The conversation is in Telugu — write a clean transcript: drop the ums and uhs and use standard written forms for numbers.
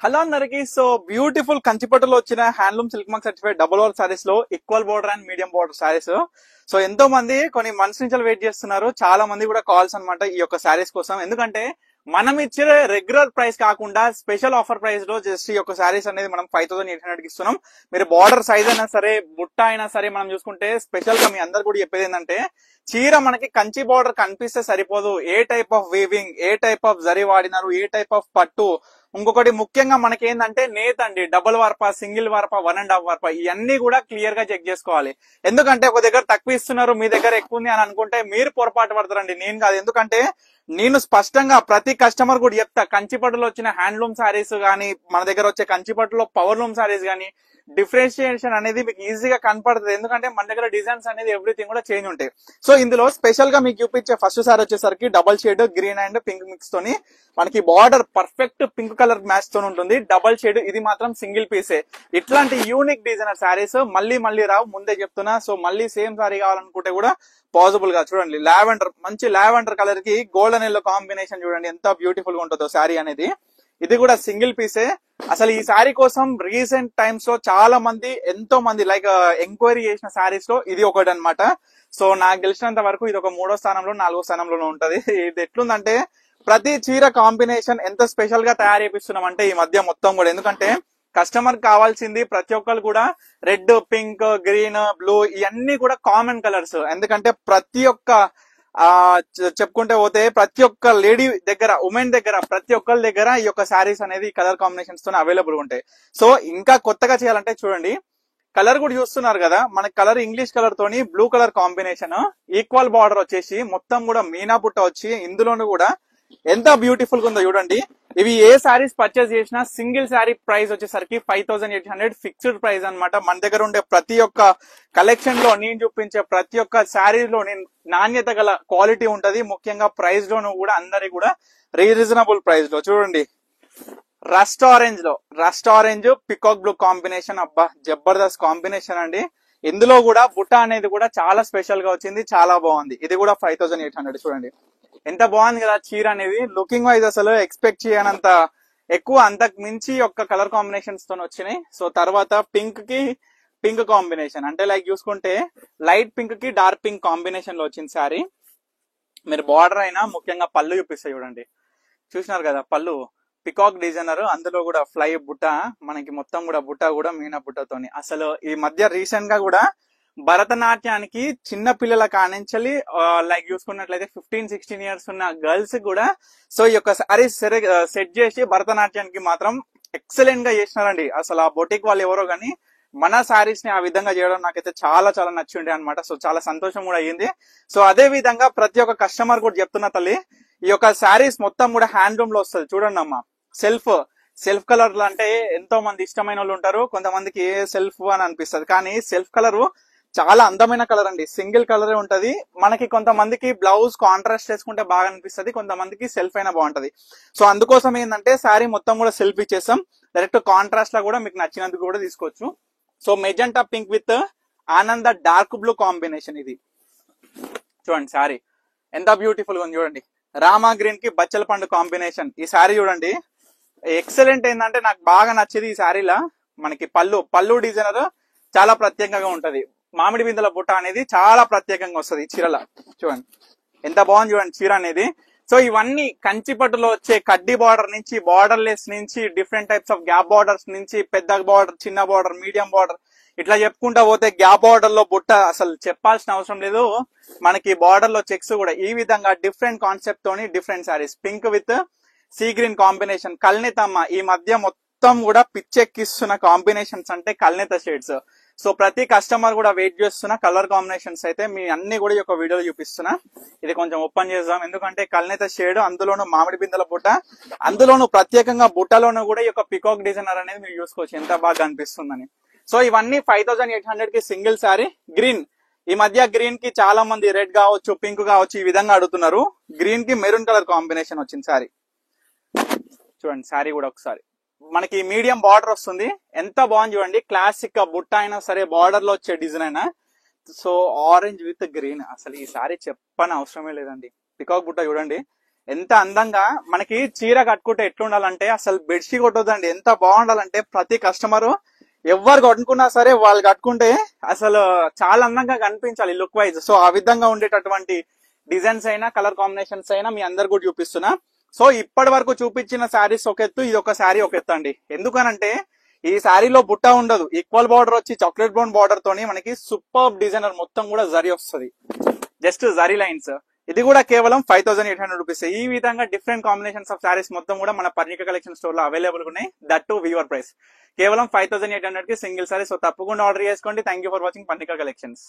హలో అందరికి. సో బ్యూటిఫుల్ కంచిపట్టులో వచ్చిన handloom silk mark certified double over saris లో equal border and medium border saris. So ఎంతో మంది కొన్ని మంత్స్ నుంచి వెయిట్ చేస్తున్నారు. చాలా మంది కూడా కాల్స్ అన్నమాట ఈ యొక్క సారీస్ కోసం. ఎందుకంటే మనం ఇచ్చే రెగ్యులర్ ప్రైస్ కాకుండా స్పెషల్ ఆఫర్ ప్రైస్ లో జస్ట్ ఈ యొక్క సారీస్ అనేది మనం 5800 కి ఇస్తున్నాం. మీరు బార్డర్ సైజ్ అయినా సరే, బుట్ట అయినా సరే మనం చూసుకుంటే స్పెషల్ గా మీ అందరు కూడా చెప్పేది ఏంటంటే, చీర మనకి కంచి బార్డర్ కనిపిస్తే సరిపోదు. ఏ టైప్ ఆఫ్ వీవింగ్, ఏ టైప్ ఆఫ్ జరీ వాడినారు, ఏ టైప్ ఆఫ్ పట్టు, ఇంకొకటి ముఖ్యంగా మనకి ఏంటంటే నేత్ అండి, డబుల్ వార్పా, సింగిల్ వార్పా, 1.5 వార్పా, ఇవన్నీ కూడా క్లియర్ గా చెక్ చేసుకోవాలి. ఎందుకంటే ఒక దగ్గర తక్కువ ఇస్తున్నారు, మీ దగ్గర ఎక్కువ ఉంది అని అనుకుంటే మీరు పొరపాటు పడతారండి, నేను కాదు. ఎందుకంటే నేను స్పష్టంగా ప్రతి కస్టమర్ కూడా చెప్తా, కంచిపట్టులో వచ్చిన హ్యాండ్లూమ్ సారీస్ గానీ, మన దగ్గర వచ్చే కంచిపట్టులో పవర్ లూమ్ సారీస్ గానీ డిఫరెన్షియేషన్ అనేది మీకు ఈజీగా కనపడుతుంది. ఎందుకంటే మన దగ్గర డిజైన్స్ అనేది ఎవ్రీథింగ్ కూడా చేంజ్ ఉంటాయి. సో ఇందులో స్పెషల్ గా మీకు చూపించే ఫస్ట్ సారీ వచ్చేసరికి double shade green and pink mix తోని మనకి border perfect pink colour match తో ఉంటుంది. డబల్ షేడ్, ఇది మాత్రం సింగిల్ పీసే. ఇట్లాంటి యూనిక్ డిజైనర్ సారీస్ మళ్ళీ రావు, ముందే చెప్తున్నా. సో మళ్ళీ సేమ్ సారీ కావాలనుకుంటే కూడా పాసిబుల్ గా. చూడండి, లావెండర్, మంచి లావెండర్ కలర్ కి గోల్డెన్ ఎల్లో కాంబినేషన్ చూడండి ఎంత బ్యూటిఫుల్ గా ఉంటుందో సారీ అనేది. ఇది కూడా సింగిల్ పీసే. అసలు ఈ సారీ కోసం రీసెంట్ టైమ్స్ లో చాలా మంది, ఎంతో మంది లైక్ ఎంక్వైరీ చేసిన సారీస్ లో ఇది ఒకటి అనమాట. సో నాకు తెలిసినంత వరకు ఇది ఒక 3వ స్థానంలో 4వ స్థానంలో ఉంటది. ఇది ఎట్లుందంటే ప్రతి చీర కాంబినేషన్ ఎంత స్పెషల్ గా తయారు చేపిస్తున్నాం అంటే ఈ మధ్య మొత్తం కూడా. ఎందుకంటే కస్టమర్ కావాల్సింది ప్రతి ఒక్కరు కూడా రెడ్, పింక్, గ్రీన్, బ్లూ ఇవన్నీ కూడా కామన్ కలర్స్. ఎందుకంటే ప్రతి ఒక్క చెప్పుకుంటే పోతే ప్రతి ఒక్క లేడీ దగ్గర, ఉమెన్ దగ్గర, ప్రతి ఒక్కరి దగ్గర ఈ యొక్క శారీస్ అనేది కలర్ కాంబినేషన్స్ తో అవైలబుల్ ఉంటాయి. సో ఇంకా కొత్తగా చేయాలంటే చూడండి, కలర్ కూడా చూస్తున్నారు కదా, మన కలర్ ఇంగ్లీష్ కలర్ తోని blue colour combination, equal border వచ్చేసి మొత్తం కూడా మీనా బుట్ట వచ్చి, ఇందులోనూ కూడా ఎంత బ్యూటిఫుల్ గా ఉందో చూడండి. ఇవి ఏ సారీస్ పర్చేస్ చేసినా సింగిల్ శారీ ప్రైస్ వచ్చేసరికి 5800 ఫిక్స్డ్ ప్రైస్ అన్నమాట. మన దగ్గర ఉండే ప్రతి ఒక్క కలెక్షన్ లో, నేను చూపించే ప్రతి ఒక్క శారీస్ లో నాణ్యత గల క్వాలిటీ ఉంటది. ముఖ్యంగా ప్రైస్ లోను కూడా అందరికి కూడా రీజనబుల్ ప్రైస్ లో. చూడండి, rust orange peacock blue combination, అబ్బా జబర్దస్త్ కాంబినేషన్ అండి. ఇందులో కూడా బుట్ట అనేది కూడా చాలా స్పెషల్ గా వచ్చింది, చాలా బాగుంది. ఇది కూడా 5800. చూడండి ఎంత బాగుంది కదా చీర అనేది. లుకింగ్ వైజ్ అసలు ఎక్స్పెక్ట్ చేయనంత ఎక్కువ, అంతకు మించి యొక్క కలర్ కాంబినేషన్స్ తో వచ్చినాయి. సో తర్వాత పింక్ కి పింక్ కాంబినేషన్, అంటే లైక్ చూసుకుంటే లైట్ పింక్ కి డార్క్ పింక్ కాంబినేషన్ లో వచ్చింది శారీ. మీరు బార్డర్ అయినా ముఖ్యంగా పళ్ళు చూపిస్తాయి చూడండి. చూసినారు కదా పళ్ళు, పికాక్ డిజైనర్, అందులో కూడా ఫ్లై బుట్ట, మనకి మొత్తం కూడా బుట్ట కూడా మీనా బుట్టతోని. అసలు ఈ మధ్య రీసెంట్ గా కూడా భరతనాట్యానికి చిన్న పిల్లల కానించి లైక్ చూసుకున్నట్లయితే 15-16 ఇయర్స్ ఉన్న గర్ల్స్ కూడా సో ఈ యొక్క సారీస్ సెట్ చేసి భరతనాట్యానికి మాత్రం ఎక్సలెంట్ గా చేసినారండి. అసలు ఆ బొటిక్ వాళ్ళు ఎవరో గానీ మన సారీస్ ని ఆ విధంగా చేయడం నాకైతే చాలా చాలా నచ్చిండే అనమాట. సో చాలా సంతోషం కూడా అయ్యింది. సో అదే విధంగా ప్రతి ఒక్క కస్టమర్ కూడా చెప్తున్నా తల్లి, ఈ యొక్క సారీస్ మొత్తం కూడా హ్యాండ్లూమ్ లో వస్తుంది. చూడండి అమ్మా, సెల్ఫ్ కలర్ అంటే ఎంతో మంది ఇష్టమైన వాళ్ళు ఉంటారు. కొంతమందికి ఏ సెల్ఫ్ అని అనిపిస్తుంది, కానీ సెల్ఫ్ కలర్ చాలా అందమైన కలర్ అండి. సింగిల్ కలరే ఉంటది. మనకి కొంతమందికి బ్లౌజ్ కాంట్రాస్ట్ చేసుకుంటే బాగా అనిపిస్తుంది, కొంతమందికి సెల్ఫ్ అయినా బాగుంటది. సో అందుకోసం ఏంటంటే శారీ మొత్తం కూడా సెల్ఫ్ ఇచ్చేస్తాం. డైరెక్ట్ కాంట్రాస్ట్ లా కూడా మీకు నచ్చినందుకు కూడా తీసుకోవచ్చు. సో మెజెంటా పింక్ విత్ ఆనంద డార్క్ బ్లూ కాంబినేషన్. ఇది చూడండి శారీ ఎంత బ్యూటిఫుల్ గా ఉంది. చూడండి, రామా గ్రీన్ కి బచ్చల పండు కాంబినేషన్. ఈ శారీ చూడండి ఎక్సలెంట్. ఏంటంటే నాకు బాగా నచ్చేది ఈ శారీలా మనకి పళ్ళు డిజైనర్ చాలా ప్రత్యేకంగా ఉంటది. మామిడి బిందెల బుట్ట అనేది చాలా ప్రత్యేకంగా వస్తుంది ఈ చీరల. చూడండి ఎంత బాగుంది చూడండి చీర అనేది. సో ఇవన్నీ కంచిపట్టులో వచ్చే కడ్డీ బార్డర్ నుంచి, బార్డర్ లెస్ నుంచి, different types of gap borders నుంచి, పెద్ద బార్డర్, చిన్న బార్డర్, మీడియం బార్డర్, ఇట్లా చెప్పుకుంటా పోతే గ్యాప్ బార్డర్ లో బుట్ట అసలు చెప్పాల్సిన అవసరం లేదు. మనకి బార్డర్ లో చెక్స్ కూడా ఈ విధంగా డిఫరెంట్ కాన్సెప్ట్ తోని different saris. Pink with sea green combination, కల్నేతమ్మ. ఈ మధ్య మొత్తం కూడా పిచ్చెక్కిస్తున్న కాంబినేషన్స్ అంటే కల్నేత షేడ్స్. సో ప్రతి కస్టమర్ కూడా వెయిట్ చేస్తున్న కలర్ కాంబినేషన్స్ అయితే మీ అన్ని కూడా ఈ యొక్క వీడియోలో చూపిస్తున్నా. ఇది కొంచెం ఓపెన్ చేద్దాం, ఎందుకంటే కల్నేత షేడ్, అందులోనూ మామిడి బిందెల బుట్ట, అందులోనూ ప్రత్యేకంగా బుట్టలోనూ కూడా ఈ యొక్క పికాక్ డిజైనర్ అనేది మీరు చూసుకోవచ్చు ఎంత బాగా అనిపిస్తుందని. సో ఇవన్నీ 5800 కి సింగిల్ శారీ. గ్రీన్, ఈ మధ్య గ్రీన్ కి చాలా మంది రెడ్ కావచ్చు, పింక్ కావచ్చు ఈ విధంగా అడుగుతున్నారు. గ్రీన్ కి మెరూన్ కలర్ కాంబినేషన్ వచ్చింది శారీ. చూడండి శారీ కూడా ఒకసారి మనకి మీడియం బార్డర్ వస్తుంది, ఎంత బాగుంది చూడండి. క్లాసిక్ బుట్ట అయినా సరే, బార్డర్ లో వచ్చే డిజైన్ అయినా. సో ఆరెంజ్ విత్ గ్రీన్, అసలు ఈ సారీ చెప్పని అవసరమే లేదండి. పికాక్ బుట్ట చూడండి ఎంత అందంగా మనకి చీర కట్టుకుంటే ఎట్లుండాలంటే అసలు బెడ్షీట్ కొట్టొద్దండి, ఎంత బాగుండాలంటే ప్రతి కస్టమర్ ఎవరు కట్టుకున్నా సరే వాళ్ళు కట్టుకుంటే అసలు చాలా అందంగా కనిపించాలి లుక్ వైజ్. సో ఆ విధంగా ఉండేటటువంటి డిజైన్స్ అయినా కలర్ కాంబినేషన్స్ అయినా మీ అందరు కూడా చూపిస్తున్నా. సో ఇప్పటి వరకు చూపించిన శారీస్ ఒక ఎత్తు, ఇది ఒక శారీ ఒక ఎత్తు అండి. ఎందుకనంటే ఈ శారీలో బుట్ట ఉండదు, ఈక్వల్ బార్డర్ వచ్చి చాక్లెట్ బ్రౌన్ బార్డర్ తోని మనకి సూపర్ డిజైనర్ మొత్తం కూడా జరీ వస్తుంది, జస్ట్ జరీ లైన్స్. ఇది కూడా కేవలం 5800 రూపీస్. ఈ విధంగా డిఫరెంట్ కాంబినేషన్స్ ఆఫ్ శారీస్ మొత్తం కూడా మన పర్ణిక కలెక్షన్ స్టోర్ లో అవైలబుల్ ఉన్నాయి, దట్ టు వీవర్ ప్రైస్ కేవలం 5800 కి సింగిల్ శారీ. సో తప్పకుండా ఆర్డర్ చేసుకోండి. Thank you for watching Parnika collections.